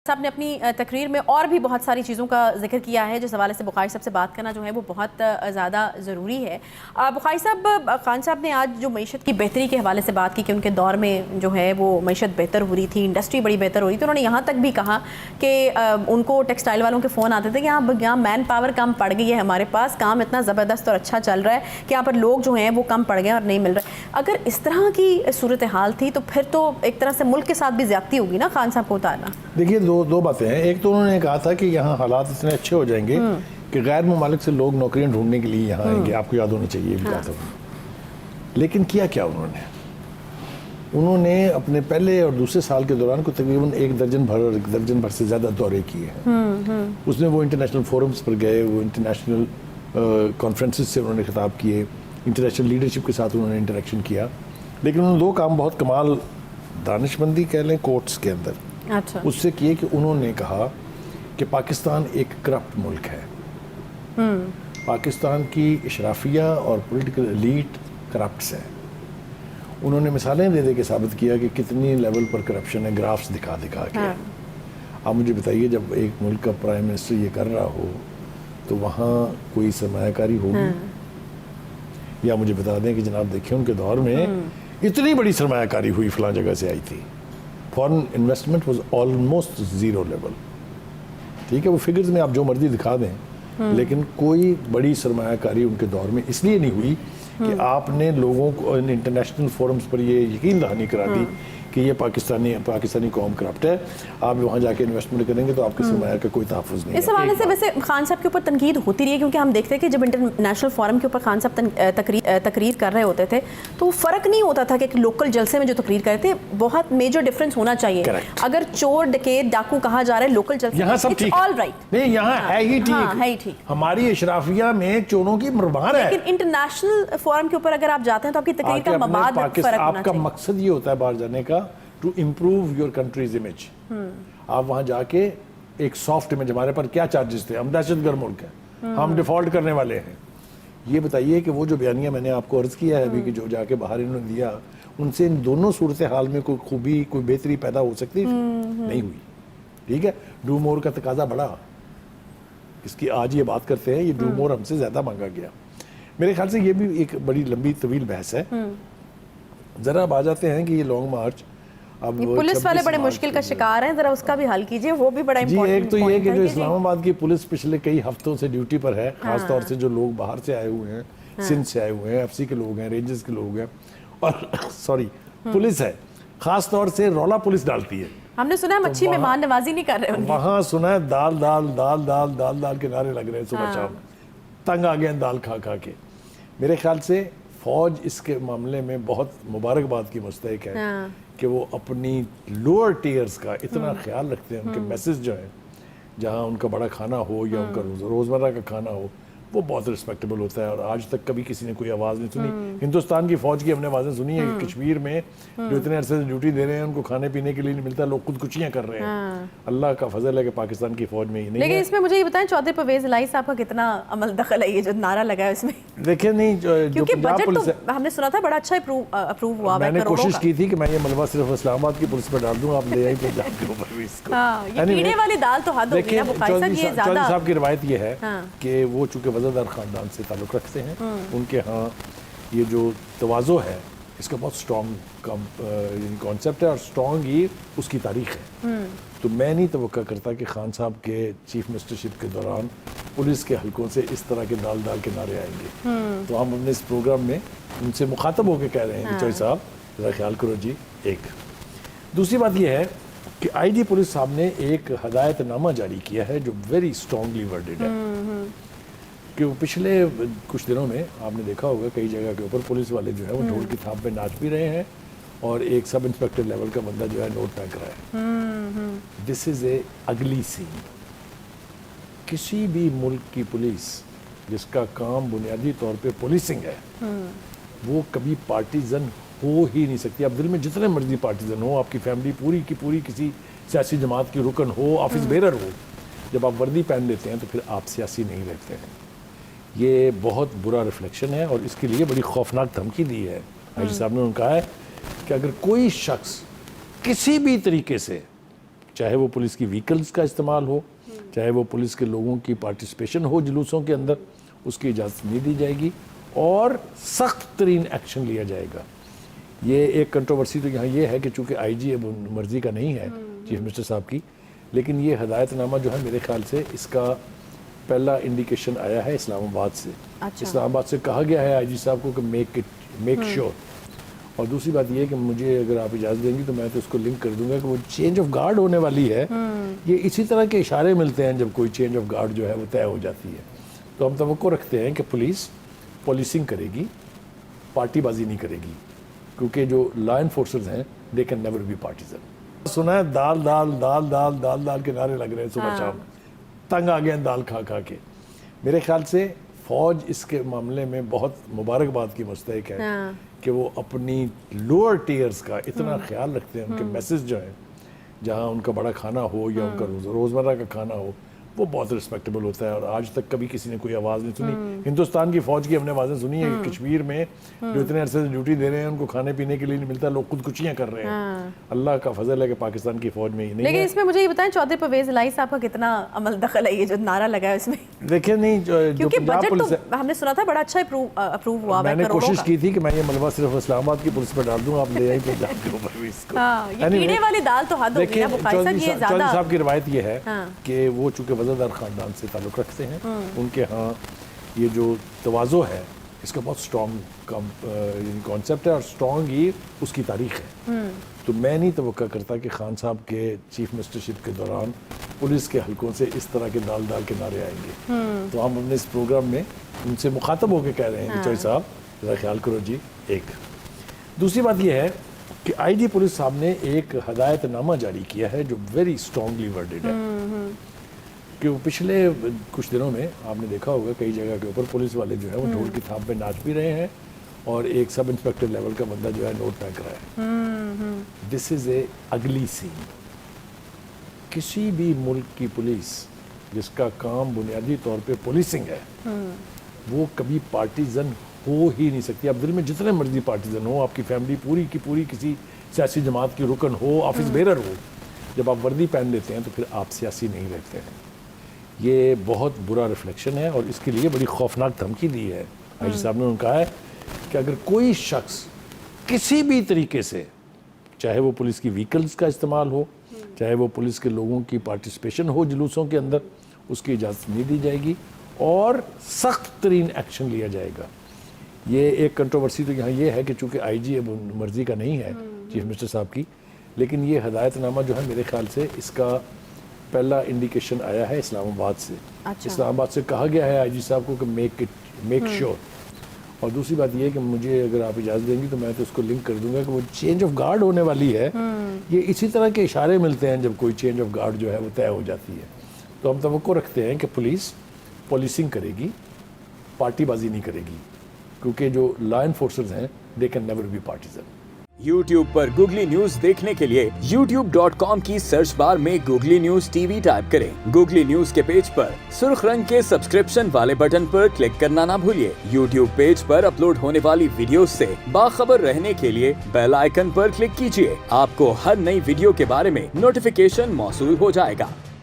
صاحب نے اپنی تقریر میں اور بھی بہت ساری چیزوں کا ذکر کیا ہے جس حوالے سے بخاری صاحب سے بات کرنا جو ہے وہ بہت زیادہ ضروری ہے. بخاری صاحب، خان صاحب نے آج جو معیشت کی بہتری کے حوالے سے بات کی کہ ان کے دور میں جو ہے وہ معیشت بہتر ہو رہی تھی، انڈسٹری بڑی بہتر ہو رہی تھی. انہوں نے یہاں تک بھی کہا کہ ان کو ٹیکسٹائل والوں کے فون آتے تھے کہ یہاں مین پاور کم پڑ گئی ہے، ہمارے پاس کام اتنا زبردست اور اچھا چل رہا ہے کہ یہاں پر لوگ جو ہیں وہ کم پڑ گئے اور نہیں مل رہے. اگر اس طرح کی صورتحال تھی تو پھر تو ایک طرح سے ملک کے ساتھ بھی زیادتی ہوگی نا خان صاحب کو اتارنا. دیکھیے دو باتیں ہیں. ایک تو انہوں نے کہا تھا کہ یہاں حالات اتنے اچھے ہو جائیں گے کہ غیر ممالک سے لوگ نوکریاں ڈھونڈنے کے لیے یہاں آئیں گے. آپ کو یاد ہونا چاہیے بھی بات. لیکن کیا انہوں نے اپنے پہلے اور دوسرے سال کے دوران کو تقریباً 1 درجن بھر سے زیادہ دورے کیے ہیں. اس میں وہ انٹرنیشنل فورمز پر گئے، وہ انٹرنیشنل کانفرنسز سے انہوں نے خطاب کیے، انٹرنیشنل لیڈرشپ کے ساتھ انہوں نے انٹریکشن کیا. لیکن انہوں نے 2 کام بہت کمال دانش مندی کہہ لیں کورٹس کے اندر اس سے کیے کہ انہوں نے کہا کہ پاکستان ایک کرپٹ ملک ہے. پاکستان کی اشرافیہ اور پولیٹیکل ایلیٹ کرپٹس ہیں. انہوں نے مثالیں دے کے ثابت کیا کہ کتنی لیول پر کرپشن ہے، گرافس دکھا کے. آپ مجھے بتائیے جب ایک ملک کا پرائم منسٹر یہ کر رہا ہو تو وہاں کوئی سرمایہ کاری ہوگی؟ یا مجھے بتا دیں کہ جناب دیکھیں ان کے دور میں اتنی بڑی سرمایہ کاری ہوئی فلاں جگہ سے آئی تھی. Foreign investment was almost 0 level. ٹھیک ہے، وہ فگرز میں آپ جو مرضی دکھا دیں لیکن کوئی بڑی سرمایہ کاری ان کے دور میں اس لیے نہیں ہوئی کہ آپ نے لوگوں کو انٹرنیشنل فورمز پر یہ یقین دہانی کرا دی کہ یہ پاکستانی قوم کرپٹ ہے. آپ وہاں جا کے انویسٹمنٹ کریں گے تو آپ کے سرمایہ کا کوئی تحفظ نہیں ہے. اس حوالے سے ویسے خان صاحب کے اوپر تنقید ہوتی رہی ہے کیونکہ ہم دیکھتے ہیں کہ جب انٹرنیشنل فورم کے اوپر خان صاحب تقریر کر رہے ہوتے تھے تو فرق نہیں ہوتا تھا کہ ایک لوکل جلسے میں جو تقریر کرتے تھے بہت میجر ڈفرنس ہونا چاہیے. اگر چور ڈکیت ڈاکو کہا جا رہا ہے لوکل جلسے یہاں سب ٹھیک نہیں، یہاں ہے ہی ٹھیک. ہماری اشرافیہ میں چوروں کی مربار ہے. لیکن انٹرنیشنل فورم کے اوپر اگر آپ جاتے ہیں تو آپ کی تقریر کا مباد فرق ہونا چاہیے. آپ کا مقصد یہ ہوتا ہے باہر جانے کا to improve your country's image. آپ وہاں جا کے ایک سافٹ امیج، ہمارے پر کیا چارجز تھے، ہم دہشت گرد ملک ہیں، ہم ڈیفالٹ کرنے والے ہیں. یہ بتائیے کہ وہ جو بیانیہ میں نے آپ کو عرض کیا ہے ابھی کہ جو جا کے باہر انہوں نے دیا، ان سے ان دونوں صورتحال میں کوئی خوبی کوئی بہتری پیدا ہو سکتی نہیں ہوئی. ٹھیک ہے، ڈو مور کا تقاضا بڑھا. اس کی آج یہ بات کرتے ہیں، یہ ڈو مور ہم سے زیادہ مانگا گیا. میرے خیال سے یہ بھی ایک بڑی لمبی طویل بحث ہے. ذرا اب آ جاتے ہیں کہ یہ لانگ مارچ پولیس والے بڑے مشکل کا شکار ہیں، ذرا اس کا بھی حل کیجئے. وہ بھی بڑا امپورٹنٹ. ایک تو یہ کہ جو اسلام آباد کی پولیس پچھلے کئی ہفتوں سے ڈیوٹی پر ہے، خاص طور سے جو لوگ باہر سے آئے ہوئے ہیں، سندھ سے آئے ہوئے ہیں، ایف سی کے لوگ ہیں، رینجرز کے لوگ ہیں، اور پولیس ہے خاص طور سے رولا پولیس ڈالتی ہے. ہم نے سنا ہے مچھی مہمان نوازی نہیں کر رہے. وہاں سنا ہے دال دال دال دال دال دال کے نعرے لگ رہے ہیں صبح شام. تنگ آ گئے دال کھا کے. میرے خیال سے فوج اس کے معاملے میں بہت مبارکباد کی مستحق ہے کہ وہ اپنی لوور ٹیئرز کا اتنا خیال رکھتے ہیں. ان کے میسج جو ہیں جہاں ان کا بڑا کھانا ہو یا ان کا روزمرہ کا کھانا ہو وہ بہت رسپیکٹیبل ہوتا ہے. اور آج تک کبھی کسی نے کوئی آواز نہیں سنی. ہندوستان کی فوج کی ہم نے آوازیں سنی ہیں کہ کشمیر میں جو اتنے عرصے سے ڈیوٹی دے رہے ہیں ان کو کھانے پینے کے لیے نہیں ملتا، لوگ خودکشیاں کر رہے ہیں. اللہ کا فضل ہے کہ پاکستان کی فوج میں یہ نہیں ہے. لیکن اس میں مجھے یہ بتائیں چودھری پرویز الہی صاحب کا کتنا عمل دخل ہے یہ جو نعرہ لگا ہے اس میں؟ دیکھیں نہیں، کیونکہ بجٹ تو ہم نے سنا تھا بڑا اچھا اپروو ہوا. میں نے کوشش کی تھی کہ میں یہ ملبہ صرف اسلام آباد کی پولیس پہ ڈال دوں، آپ لے آئی پنجاب کے اوپر اس کو. یہ پینے والی دال تو حد ہوگی نا بخاری صاحب. یہ چودھری صاحب کی روایت یہ ہے کہ وہ چونکہ وزیردار خاندان سے تعلق رکھتے ہیں، ان کے ہاں یہ جو تواضع ہے اس کا بہت اسٹرانگ کانسیپٹ ہے اور اسٹرانگ ہی اس کی تاریخ ہے. تو میں نہیں توقع کرتا کہ خان صاحب کے چیف منسٹرشپ کے دوران پولیس کے حلقوں سے اس طرح کے دال دال کے نعرے آئیں گے. تو ہم اپنے اس پروگرام میں ان سے مخاطب ہو کے کہہ رہے ہیں کہ چودھری صاحب ذرا خیال کرو جی. ایک دوسری بات یہ ہے کہ آئی جی پولیس صاحب نے ایک ہدایت نامہ جاری کیا ہے جو ویری اسٹرانگلی ورڈڈ ہے کہ پچھلے کچھ دنوں میں آپ نے دیکھا ہوگا کئی جگہ کے اوپر پولیس والے جو ہے وہ ڈھول کی تھاپ پہ ناچ بھی رہے ہیں اور ایک سب انسپیکٹر لیول کا بندہ جو ہے نوٹ پھینک رہا ہے. دس از اے اگلی سین. کسی بھی ملک کی پولیس جس کا کام بنیادی طور پہ پولیسنگ ہے وہ کبھی پارٹیزن ہو ہی نہیں سکتی. اب دل میں جتنے مرضی پارٹیزن ہو، آپ کی فیملی پوری کی پوری کسی سیاسی جماعت کی رکن ہو، آفس بیرر ہو، جب آپ وردی پہن لیتے ہیں تو پھر آپ سیاسی نہیں رہتے ہیں. یہ بہت برا ریفلیکشن ہے اور اس کے لیے بڑی خوفناک دھمکی دی ہے. حاجی صاحب نے کہا ہے کہ اگر کوئی شخص کسی بھی طریقے سے چاہے وہ پولیس کی وہیکلز کا استعمال ہو، چاہے وہ پولیس کے لوگوں کی پارٹیسپیشن ہو جلوسوں کے اندر، اس کی اجازت نہیں دی جائے گی اور سخت ترین ایکشن لیا جائے گا۔ یہ ایک کنٹروورسی تو یہاں یہ ہے کہ چونکہ آئی جی اب مرضی کا نہیں ہے چیف منسٹر صاحب کی، لیکن یہ ہدایت نامہ جو ہے میرے خیال سے اس کا پہلا انڈیکیشن آیا ہے اسلام آباد سے۔ اسلام آباد سے کہا گیا ہے آئی جی صاحب کو کہ میک شیور۔ اور دوسری بات یہ ہے کہ مجھے اگر آپ اجازت دیں گی تو میں تو اس کو لنک کر دوں گا کہ وہ چینج آف گارڈ ہونے والی ہے، یہ اسی طرح کے اشارے ملتے ہیں جب کوئی چینج آف گارڈ جو ہے وہ طے ہو جاتی ہے۔ تو ہم توقع رکھتے ہیں کہ پولیس پولیسنگ کرے گی، پارٹی بازی نہیں کرے گی، کیونکہ جو لا انفورسرز ہیں they can never be partisan. سنا ہے دال دال دال دال دال دال کے نعرے لگ رہے ہیں صبح شام، تنگ آ گئے ہیں دال کھا کھا کے۔ میرے خیال سے فوج اس کے معاملے میں بہت مبارکباد کی مستحق ہے کہ وہ اپنی لوور ٹیئرز کا اتنا خیال رکھتے ہیں، ان کے میسج جو ہیں جہاں ان کا بڑا کھانا ہو یا ان کا روزمرہ کا کھانا ہو وہ بہت رسپیکٹیبل ہوتا ہے، اور آج تک کبھی کسی نے کوئی آواز نہیں سنی۔ ہندوستان کی فوج کی ہم نے آوازیں سنی ہیں کہ کشمیر میں جو اتنے عرصے سے ڈیوٹی دے رہے ہیں ان کو کھانے پینے کے لیے نہیں ملتا، لوگ خودکشیاں کر رہے ہیں۔ اللہ کا فضل ہے کہ پاکستان کی فوج میں ہی نہیں ہے۔ لیکن اس میں مجھے یہ بتائیں چودھری پرویز الہی صاحب کا کتنا عمل دخل ہے یہ جو نعرہ لگا ہے اس میں؟ دیکھیں نہیں، کیونکہ بجٹ تو ہم نے سنا تھا بڑا اچھا اپروو ہوا، میں نے کوشش کی تھی کہ میں یہ ملبہ صرف اسلام آباد کی پولیس پہ ڈال دوں، آپ لے آئیں پنجاب کے اوپر بھی اس کو۔ یہ کیڑے والی دال تو حد ہوگی نا بخاری صاحب، یہ زیادہ۔ چودھری صاحب کی روایت یہ ہے کہ وہ چونکہ وزیردار خاندان سے تعلق رکھتے ہیں، ان کے ہاں یہ جو تواضع ہے اس کا بہت اسٹرانگ کانسیپٹ ہے اور اسٹرانگ ہی اس کی تاریخ ہے۔ تو میں نہیں توقع کرتا کہ خان صاحب کے چیف منسٹرشپ کے دوران پولیس کے حلقوں سے اس طرح کے دال دال کے نعرے آئیں گے۔ تو ہم اپنے اس پروگرام میں ان سے مخاطب ہو کے کہہ رہے ہیں کہ چودھری صاحب ذرا خیال کرو جی۔ ایک دوسری بات یہ ہے کہ آئی جی پولیس صاحب نے ایک ہدایت نامہ جاری کیا ہے جو ویری اسٹرانگلی ورڈڈ ہے، کہ وہ پچھلے کچھ دنوں میں آپ نے دیکھا ہوگا کئی جگہ کے اوپر پولیس والے جو ہے وہ ڈھول کی تھاپ پہ ناچ بھی رہے ہیں اور ایک سب انسپیکٹر لیول کا بندہ جو ہے نوٹ پھینک رہا ہے۔ دس از اے اگلی سین۔ کسی بھی ملک کی پولیس جس کا کام بنیادی طور پہ پولیسنگ ہے وہ کبھی پارٹیزن ہو ہی نہیں سکتی۔ آپ دل میں جتنے مرضی پارٹیزن ہو، آپ کی فیملی پوری کی پوری کسی سیاسی جماعت کی رکن ہو، آفس بیرر ہو، جب آپ وردی پہن لیتے ہیں تو پھر آپ سیاسی نہیں رہتے ہیں۔ یہ بہت برا ریفلیکشن ہے اور اس کے لیے بڑی خوفناک دھمکی دی ہے۔ آئی جی صاحب نے کہا ہے کہ اگر کوئی شخص کسی بھی طریقے سے، چاہے وہ پولیس کی وہیکلز کا استعمال ہو، چاہے وہ پولیس کے لوگوں کی پارٹیسپیشن ہو جلوسوں کے اندر، اس کی اجازت نہیں دی جائے گی اور سخت ترین ایکشن لیا جائے گا۔ یہ ایک کنٹروورسی تو یہاں یہ ہے کہ چونکہ آئی جی اب مرضی کا نہیں ہے چیف منسٹر صاحب کی، لیکن یہ ہدایت نامہ جو ہے میرے خیال سے اس کا پہلا انڈیکیشن آیا ہے اسلام آباد سے۔ اسلام آباد سے کہا گیا ہے آئی جی صاحب کو کہ میک شیور۔ اور دوسری بات یہ ہے کہ مجھے اگر آپ اجازت دیں گی تو میں تو اس کو لنک کر دوں گا کہ وہ چینج آف گارڈ ہونے والی ہے، یہ اسی طرح کے اشارے ملتے ہیں جب کوئی چینج آف گارڈ جو ہے وہ طے ہو جاتی ہے۔ تو ہم توقع رکھتے ہیں کہ پولیس پولیسنگ کرے گی، پارٹی بازی نہیں کرے گی، کیونکہ جو لا انفورسرز ہیں they can never be partisan. YouTube پر گوگلی نیوز دیکھنے کے لیے youtube.com کی سرچ بار میں Googly news TV type کریں۔ گوگلی نیوز کے پیج پر سرخ رنگ کے سبسکرپشن والے بٹن پر کلک کرنا نہ بھولیے۔ YouTube پیج پر اپلوڈ ہونے والی ویڈیوز سے باخبر رہنے کے لیے بیل آئیکن پر کلک کیجیے۔ آپ کو ہر نئی ویڈیو کے بارے میں نوٹیفیکیشن موصول ہو جائے گا۔